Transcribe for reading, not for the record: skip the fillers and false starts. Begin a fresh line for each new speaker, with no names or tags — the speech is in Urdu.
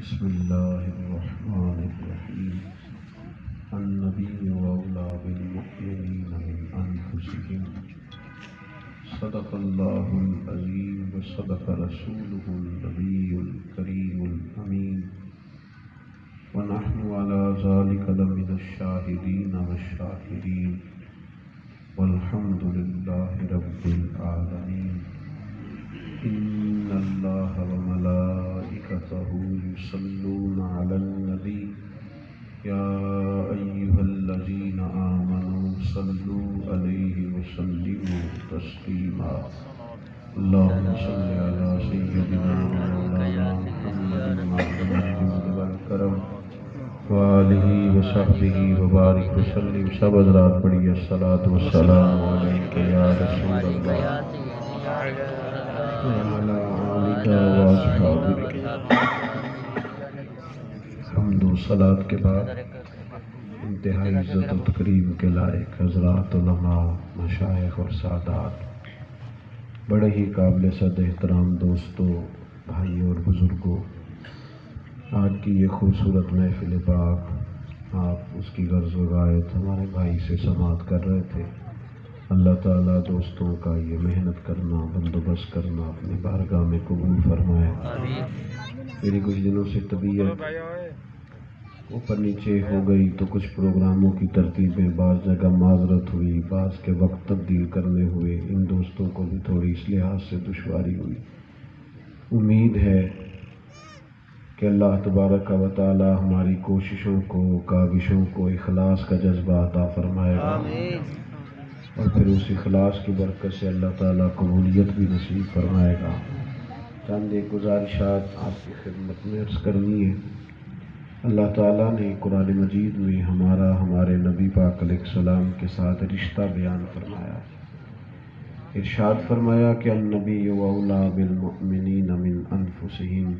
بسم الله الرحمن الرحيم. النبي أولى بالمؤمنين من أنفسهم. صدق الله العظيم وصدق رسوله النبي الكريم الأمين، ونحن على ذلك لمن الشاهدين والشاكرين، والحمد لله رب العالمين. إن الله وملائكته يصلون على النبي يا أيها الذين آمنوا صلوا عليه وسلموا تسليما. اللهم صل على سيدنا مولانا محمد معدن الجود والكرم وآلہ وصحبہ وبارک وسلم. سب حضرات پڑھیے الصلاۃ والسلام علیک یا رسول اللہ وعلی آلک واصحابک. حمد و صلاۃ کے بعد انتہائی عزت و تکریم کے لائق حضرات، علماء، مشائخ اور سادات، بڑے ہی قابل صد احترام دوستوں، بھائیوں اور بزرگوں، آج کی یہ خوبصورت محفل پاک، آپ اس کی غرض و غایت ہمارے بھائی سے سماعت کر رہے تھے. اللہ تعالیٰ دوستوں کا یہ محنت کرنا، بندوبست کرنا اپنی بارگاہ میں قبول فرمائے. میری کچھ دنوں سے طبیعت اوپر نیچے ہو گئی تو کچھ پروگراموں کی ترتیبیں بعض جگہ معذرت ہوئی، بعض کے وقت تبدیل کرنے ہوئے. ان دوستوں کو بھی تھوڑی اس لحاظ سے دشواری ہوئی. امید ہے کہ اللہ تبارک و تعالی ہماری کوششوں کو، کاوشوں کو اخلاص کا جذبہ عطا فرمائے گا، اور پھر اس اخلاص کی برکت سے اللہ تعالیٰ قبولیت بھی نصیب فرمائے گا. چند ایک گزارشات آپ کی خدمت میں عرض کرنی ہے. اللہ تعالیٰ نے قرآن مجید میں ہمارے نبی پاک علیہ السلام کے ساتھ رشتہ بیان فرمایا. ارشاد فرمایا کہ النبی اولیٰ بالمؤمنین من انفسہم.